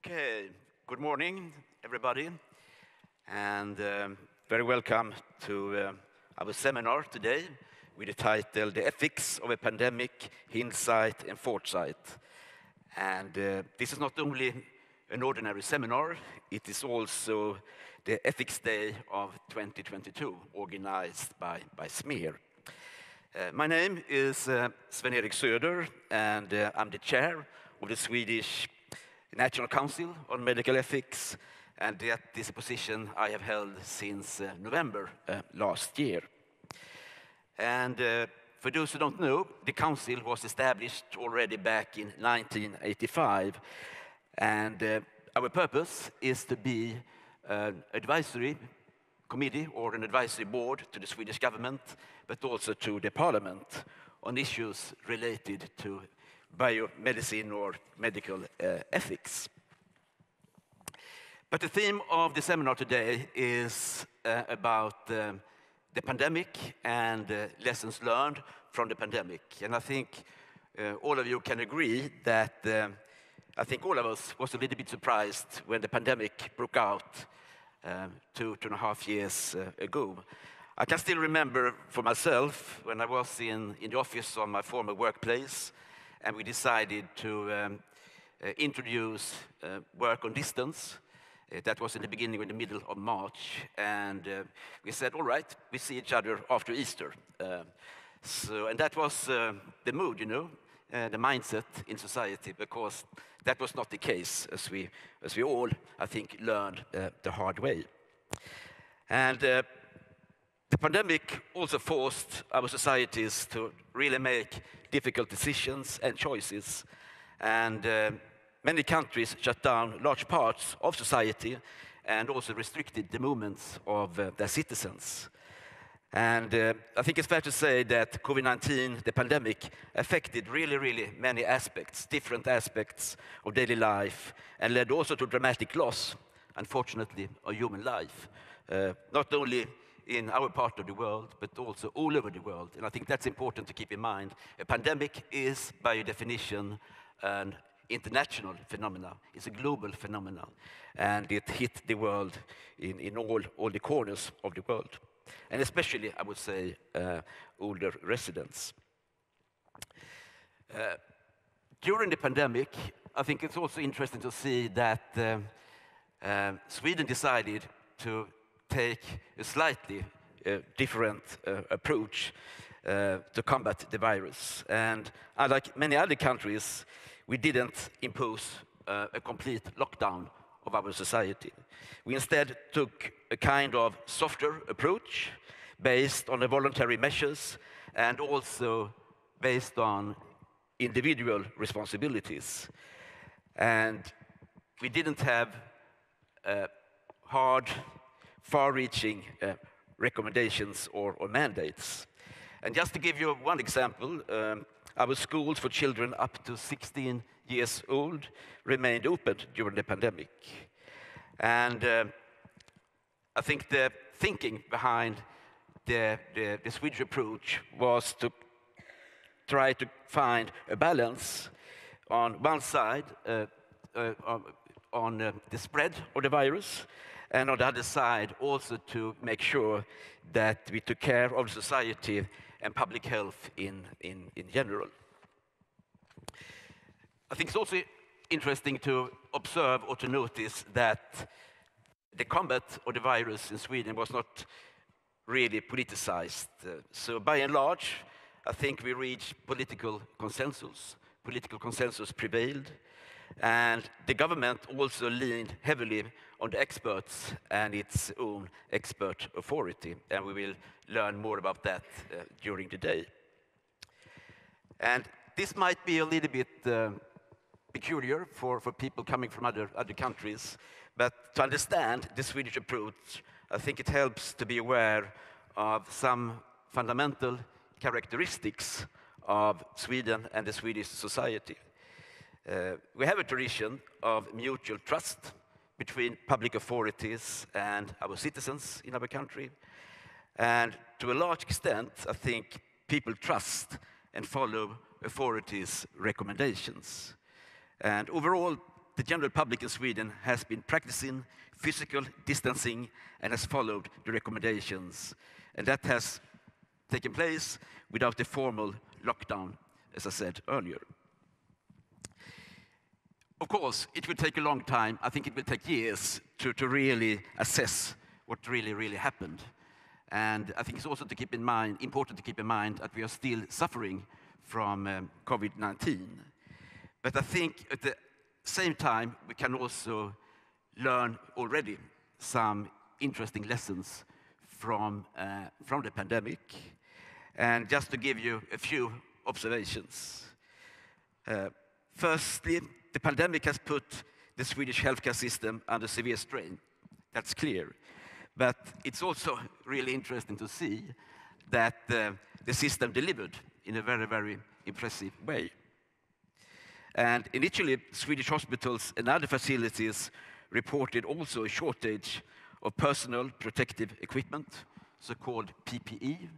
Okay, good morning, everybody, and very welcome to our seminar today with the title, The Ethics of a Pandemic, Hindsight and Foresight. And this is not only an ordinary seminar, it is also the Ethics Day of 2022, organized by Smer. My name is Sven-Eric Söder, and I'm the chair of the Swedish National Council on Medical Ethics, and that is a position I have held since November last year. And for those who don't know, the council was established already back in 1985, and our purpose is to be an advisory committee or an advisory board to the Swedish government, but also to the parliament on issues related to biomedicine or medical ethics. But the theme of the seminar today is about the pandemic and lessons learned from the pandemic. And I think all of you can agree that I think all of us was a little bit surprised when the pandemic broke out 2.5 years ago. I can still remember for myself when I was in the office of my former workplace, and we decided to introduce work on distance. That was in the beginning or in the middle of March, and we said, all right, we see each other after Easter. And that was the mood, the mindset in society, because that was not the case, as we all, I think, learned the hard way. And the pandemic also forced our societies to really make difficult decisions and choices. And many countries shut down large parts of society and also restricted the movements of their citizens. And I think it's fair to say that COVID-19, the pandemic, affected really many aspects, different aspects of daily life, and led also to dramatic loss, unfortunately, of human life. Not only in our part of the world, but also all over the world. And I think that's important to keep in mind. A pandemic is, by definition, an international phenomenon. It's a global phenomenon. And it hit the world in all the corners of the world. And especially, I would say, older residents. During the pandemic, I think it's also interesting to see that Sweden decided to take a slightly different approach to combat the virus. And unlike many other countries, we didn't impose a complete lockdown of our society. We instead took a kind of softer approach based on the voluntary measures and also based on individual responsibilities. And we didn't have hard, far-reaching recommendations or mandates. And just to give you one example, our schools for children up to 16 years old remained open during the pandemic. And I think the thinking behind the Swedish approach was to try to find a balance on one side on the spread of the virus, and on the other side also to make sure that we took care of society and public health in general. I think it's also interesting to observe or to notice that the combat of the virus in Sweden was not really politicized. So by and large, I think we reached political consensus. Political consensus prevailed. And the government also leaned heavily on the experts and its own expert authority. And we will learn more about that during the day. And this might be a little bit peculiar for people coming from other countries. But to understand the Swedish approach, I think it helps to be aware of some fundamental characteristics of Sweden and the Swedish society. We have a tradition of mutual trust between public authorities and our citizens in our country. And to a large extent, I think people trust and follow authorities' recommendations. And overall, the general public in Sweden has been practicing physical distancing and has followed the recommendations. And that has taken place without the formal lockdown, as I said earlier. Of course, it will take a long time. I think it will take years to really assess what really happened. And I think it's also important to keep in mind that we are still suffering from COVID-19. But I think at the same time, we can also learn already some interesting lessons from the pandemic. And just to give you a few observations. Firstly, the pandemic has put the Swedish healthcare system under severe strain. That's clear. But it's also really interesting to see that the system delivered in a very impressive way. And initially, Swedish hospitals and other facilities reported also a shortage of personal protective equipment, so-called PPE.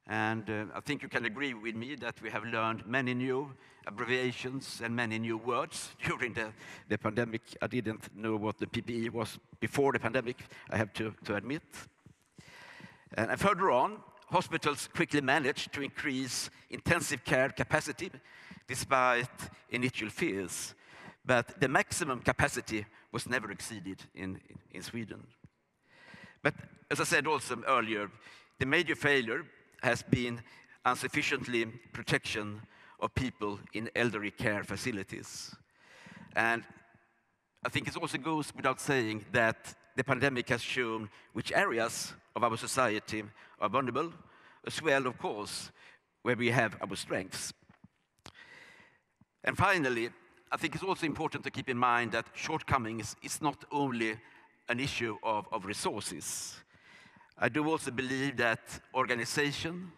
And I think you can agree with me that we have learned many new abbreviations and many new words during the pandemic. I didn't know what the PPE was before the pandemic, I have to admit. And further on, hospitals quickly managed to increase intensive care capacity despite initial fears. But the maximum capacity was never exceeded in Sweden. But as I said also earlier, the major failure has been insufficiently protection of people in elderly care facilities. And I think it also goes without saying that the pandemic has shown which areas of our society are vulnerable, as well, of course, where we have our strengths. And finally, I think it's also important to keep in mind that shortcomings is not only an issue of resources. I do also believe that organization,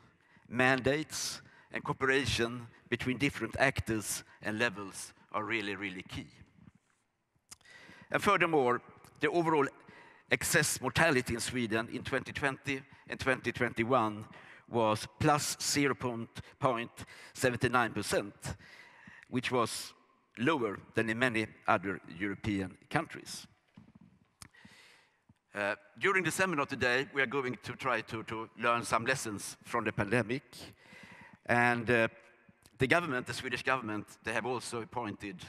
mandates, and cooperation between different actors and levels are really key. And furthermore, the overall excess mortality in Sweden in 2020 and 2021 was plus 0.79%, which was lower than in many other European countries. During the seminar today, we are going to try to learn some lessons from the pandemic. And the government, the Swedish government, they have also appointed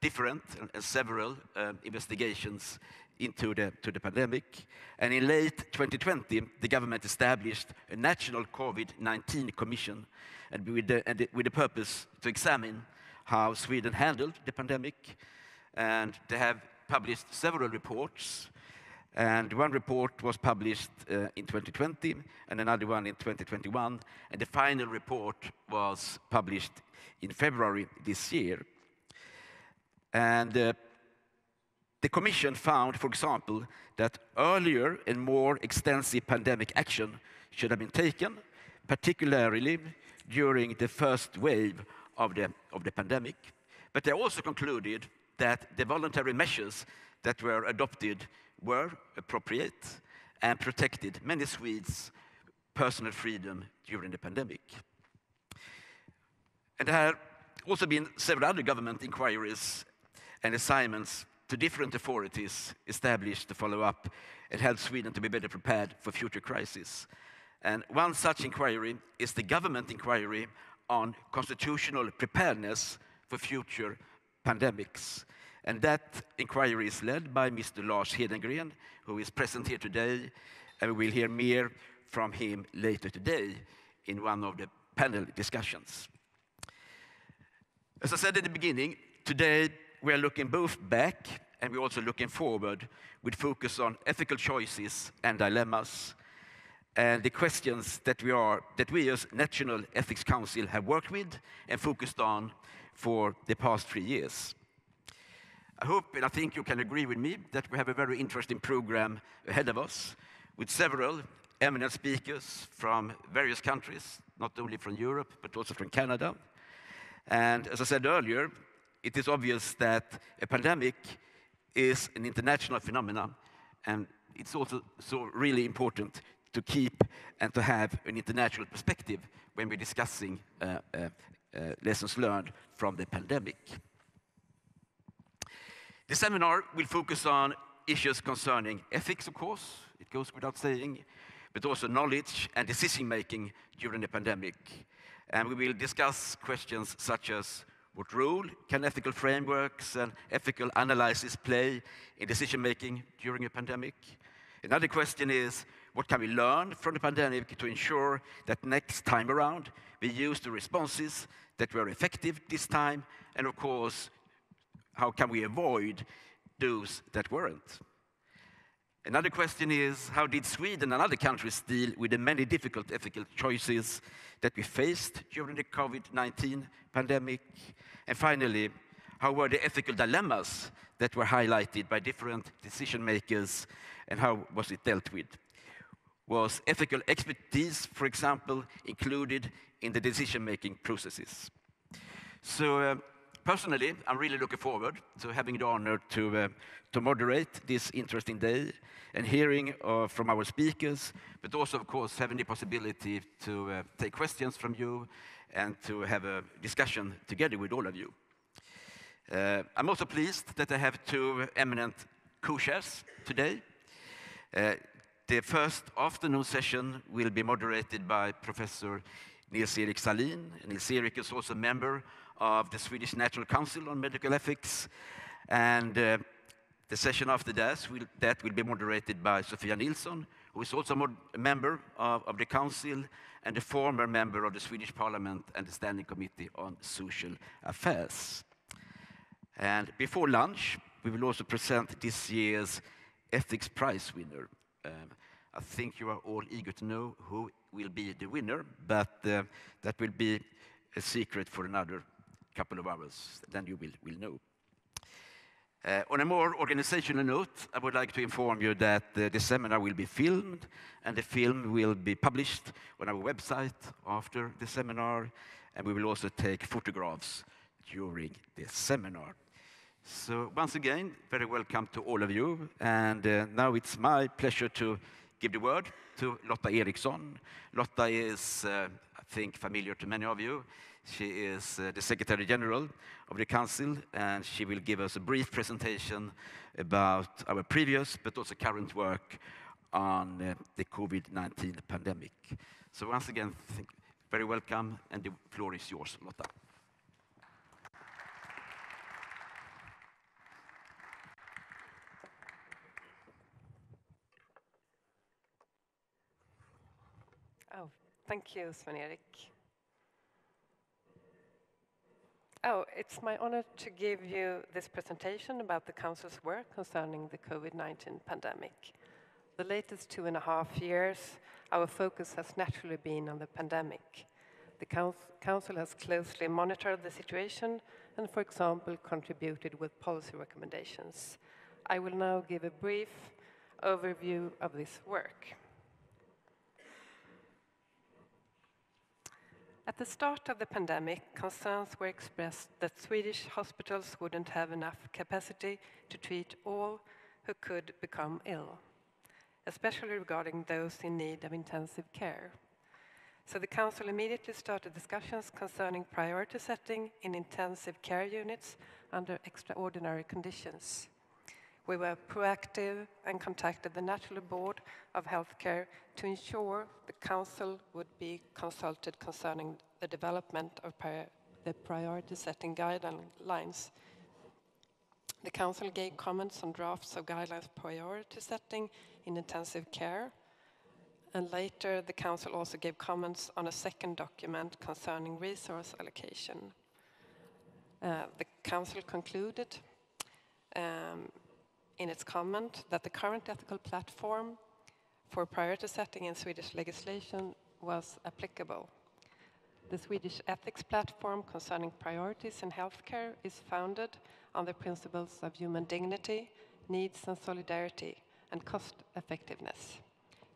different and several investigations into the pandemic. And in late 2020, the government established a national COVID-19 commission and with the purpose to examine how Sweden handled the pandemic. And they have published several reports. And one report was published in 2020 and another one in 2021. And the final report was published in February this year. And the Commission found, for example, that earlier and more extensive pandemic action should have been taken, particularly during the first wave of the pandemic. But they also concluded that the voluntary measures that were adopted were appropriate and protected many Swedes' personal freedom during the pandemic. And there have also been several other government inquiries and assignments to different authorities established to follow up and help Sweden to be better prepared for future crises. And one such inquiry is the government inquiry on constitutional preparedness for future pandemics. And that inquiry is led by Mr. Lars Hedengren, who is present here today, and we will hear more from him later today in one of the panel discussions. As I said at the beginning, today we are looking both back and we're also looking forward with focus on ethical choices and dilemmas, and the questions that we as National Ethics Council have worked with and focused on for the past 3 years. I hope and I think you can agree with me that we have a very interesting program ahead of us with several eminent speakers from various countries, not only from Europe, but also from Canada. And as I said earlier, it is obvious that a pandemic is an international phenomenon, and it's also so really important to keep and to have an international perspective when we're discussing lessons learned from the pandemic. The seminar will focus on issues concerning ethics, of course, it goes without saying, but also knowledge and decision-making during the pandemic. And we will discuss questions such as what role can ethical frameworks and ethical analysis play in decision-making during a pandemic? Another question is, what can we learn from the pandemic to ensure that next time around we use the responses that were effective this time? And of course, how can we avoid those that weren't? Another question is, how did Sweden and other countries deal with the many difficult ethical choices that we faced during the COVID-19 pandemic? And finally, how were the ethical dilemmas that were highlighted by different decision makers, and how was it dealt with? Was ethical expertise, for example, included in the decision-making processes? So personally, I'm really looking forward to having the honor to moderate this interesting day and hearing from our speakers, but also, of course, having the possibility to take questions from you and to have a discussion together with all of you. I'm also pleased that I have two eminent co-chairs today. The first afternoon session will be moderated by Professor Nils-Erik Salin. Nils-Erik is also a member of the Swedish National Council on Medical Ethics. And the session after that will be moderated by Sofia Nilsson, who is also a member of the Council and a former member of the Swedish Parliament and the Standing Committee on Social Affairs. And before lunch, we will also present this year's Ethics Prize winner. I think you are all eager to know who will be the winner, but that will be a secret for another couple of hours, then you will know. On a more organizational note, I would like to inform you that the seminar will be filmed, and the film will be published on our website after the seminar, and we will also take photographs during the seminar. So once again, very welcome to all of you, and now it's my pleasure to give the word to Lotta Eriksson. Lotta is, I think, familiar to many of you. She is the Secretary General of the Council, and she will give us a brief presentation about our previous but also current work on the COVID-19 pandemic. So once again, very welcome, and the floor is yours, Lotta. Oh, thank you, Sven-Eric. Oh, it's my honor to give you this presentation about the Council's work concerning the COVID-19 pandemic. The latest 2.5 years, our focus has naturally been on the pandemic. The Council has closely monitored the situation and, for example, contributed with policy recommendations. I will now give a brief overview of this work. At the start of the pandemic, concerns were expressed that Swedish hospitals wouldn't have enough capacity to treat all who could become ill, especially regarding those in need of intensive care. So the Council immediately started discussions concerning priority setting in intensive care units under extraordinary conditions. We were proactive and contacted the National Board of Healthcare to ensure the Council would be consulted concerning the development of the priority setting guidelines. The Council gave comments on drafts of guidelines priority setting in intensive care, and later the Council also gave comments on a second document concerning resource allocation. The Council concluded in its comment that the current ethical platform for priority setting in Swedish legislation was applicable. The Swedish ethics platform concerning priorities in healthcare is founded on the principles of human dignity, needs and solidarity, and cost effectiveness.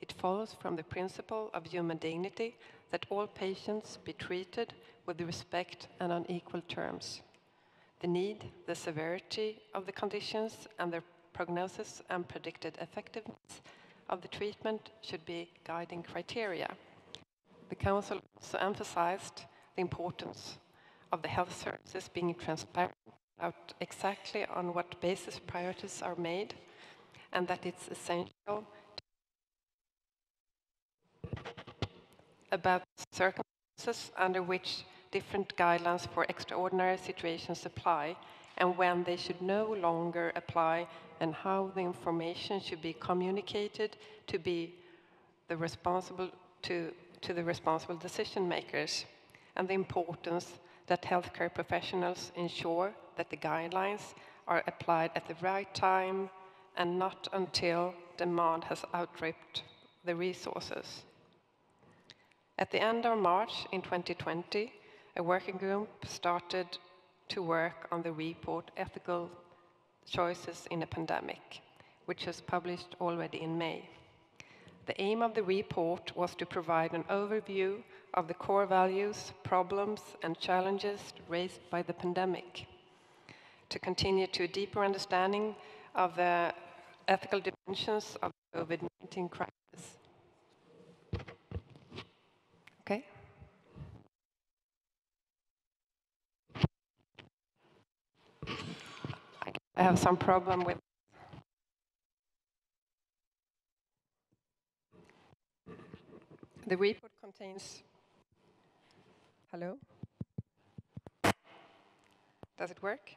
It follows from the principle of human dignity that all patients be treated with respect and on equal terms. The need, the severity of the conditions, and their prognosis and predicted effectiveness of the treatment should be guiding criteria. The Council also emphasized the importance of the health services being transparent out exactly on what basis priorities are made, and that it's essential about circumstances under which different guidelines for extraordinary situations apply, and when they should no longer apply, and how the information should be communicated to be the responsible to the responsible decision makers, and the importance that healthcare professionals ensure that the guidelines are applied at the right time and not until demand has outstripped the resources. At the end of March in 2020, a working group started to work on the report Ethical Choices in a Pandemic, which was published already in May. The aim of the report was to provide an overview of the core values, problems, and challenges raised by the pandemic, to continue to a deeper understanding of the ethical dimensions of the COVID-19 crisis. Okay. I have some problem with the report contains. Hello? Does it work?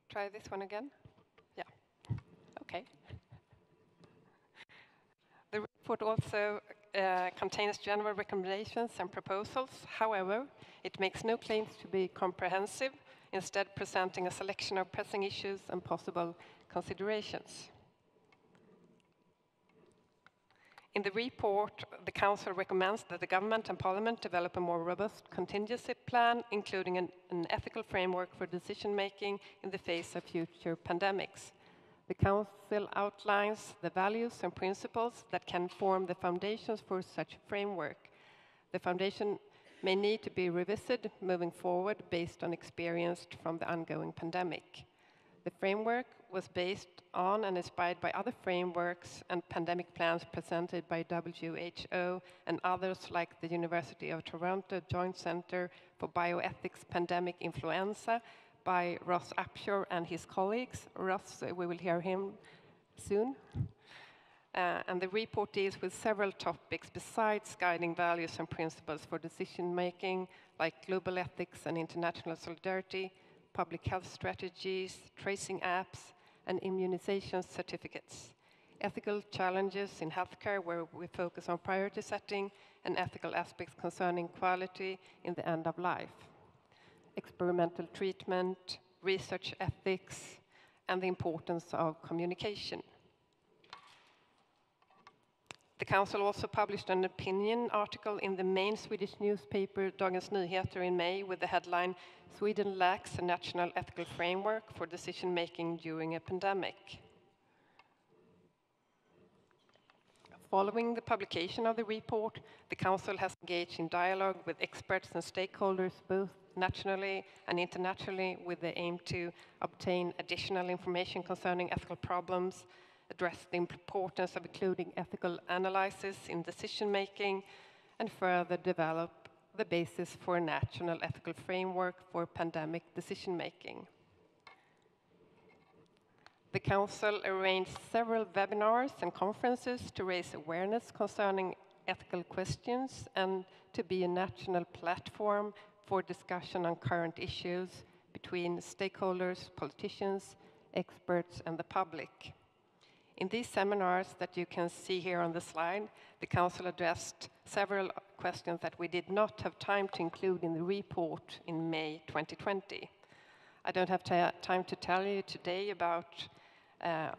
Try this one again? Yeah. Okay. The report also contains general recommendations and proposals. However, it makes no claims to be comprehensive, instead presenting a selection of pressing issues and possible considerations. In the report, the Council recommends that the Government and Parliament develop a more robust contingency plan, including an ethical framework for decision-making in the face of future pandemics. The Council outlines the values and principles that can form the foundations for such a framework. The foundation may need to be revisited moving forward based on experience from the ongoing pandemic. The framework was based on and inspired by other frameworks and pandemic plans presented by WHO and others like the University of Toronto Joint Centre for Bioethics Pandemic Influenza by Ross Upshur and his colleagues. Ross, we will hear him soon. And the report deals with several topics besides guiding values and principles for decision-making, like global ethics and international solidarity, public health strategies, tracing apps, and immunization certificates. Ethical challenges in healthcare, where we focus on priority setting, and ethical aspects concerning quality in the end of life. Experimental treatment, research ethics, and the importance of communication. The Council also published an opinion article in the main Swedish newspaper Dagens Nyheter in May with the headline, "Sweden lacks a national ethical framework for decision-making during a pandemic." Following the publication of the report, the Council has engaged in dialogue with experts and stakeholders, both nationally and internationally, with the aim to obtain additional information concerning ethical problems, address the importance of including ethical analysis in decision-making, and further develop the basis for a national ethical framework for pandemic decision-making. The Council arranged several webinars and conferences to raise awareness concerning ethical questions and to be a national platform for discussion on current issues between stakeholders, politicians, experts, and the public. In these seminars that you can see here on the slide, the Council addressed several questions that we did not have time to include in the report in May 2020. I don't have time to tell you today about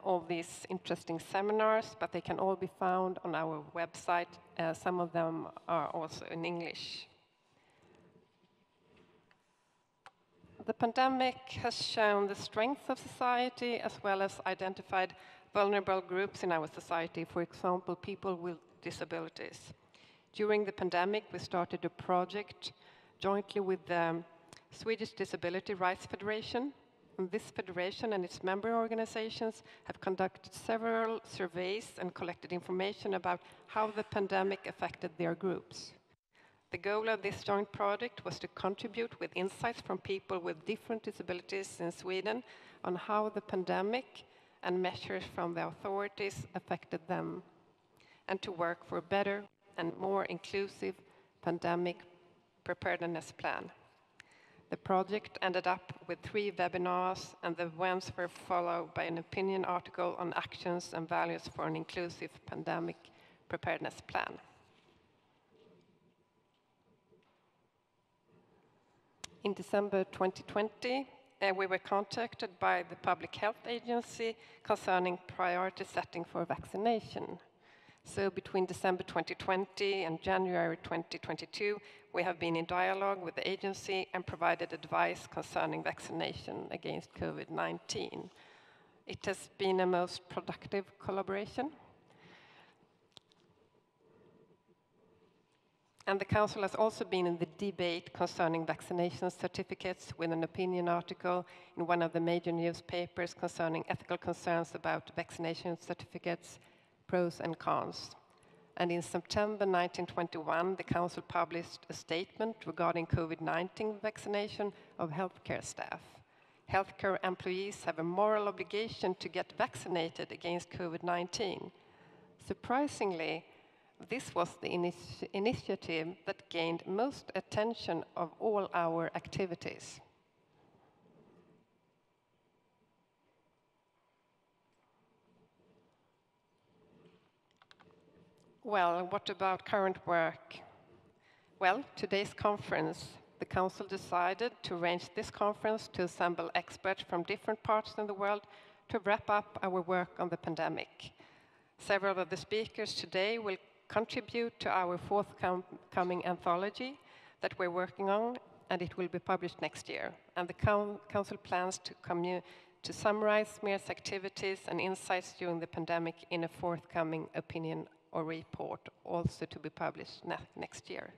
all these interesting seminars, but they can all be found on our website. Some of them are also in English. The pandemic has shown the strength of society as well as identified vulnerable groups in our society, for example, people with disabilities. During the pandemic, we started a project jointly with the Swedish Disability Rights Federation And this federation and its member organizations have conducted several surveys and collected information about how the pandemic affected their groups. The goal of this joint project was to contribute with insights from people with different disabilities in Sweden on how the pandemic and measures from the authorities affected them, and to work for a better and more inclusive pandemic preparedness plan. The project ended up with 3 webinars, and the ones were followed by an opinion article on actions and values for an inclusive pandemic preparedness plan. In December 2020, we were contacted by the Public Health Agency concerning priority setting for vaccination. So between December 2020 and January 2022, we have been in dialogue with the agency and provided advice concerning vaccination against COVID-19. It has been a most productive collaboration. And the Council has also been in the debate concerning vaccination certificates with an opinion article in one of the major newspapers concerning ethical concerns about vaccination certificates, pros and cons. And in September 1921, the Council published a statement regarding COVID-19 vaccination of healthcare staff. Healthcare employees have a moral obligation to get vaccinated against COVID-19. Surprisingly, this was the initiative that gained most attention of all our activities. Well, what about current work? Well, today's conference, the Council decided to arrange this conference to assemble experts from different parts of the world to wrap up our work on the pandemic. Several of the speakers today will contribute to our forthcoming anthology that we're working on, and it will be published next year. And the Council plans to summarize Smer's activities and insights during the pandemic in a forthcoming opinion or report, also to be published next year.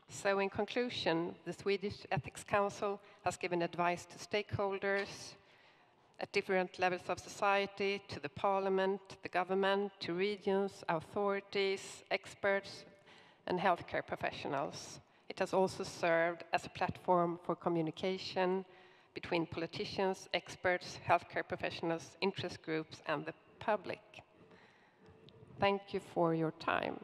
So in conclusion, the Swedish Ethics Council has given advice to stakeholders at different levels of society, to the parliament, the government, to regions, authorities, experts, and healthcare professionals. It has also served as a platform for communication between politicians, experts, healthcare professionals, interest groups, and the public. Thank you for your time.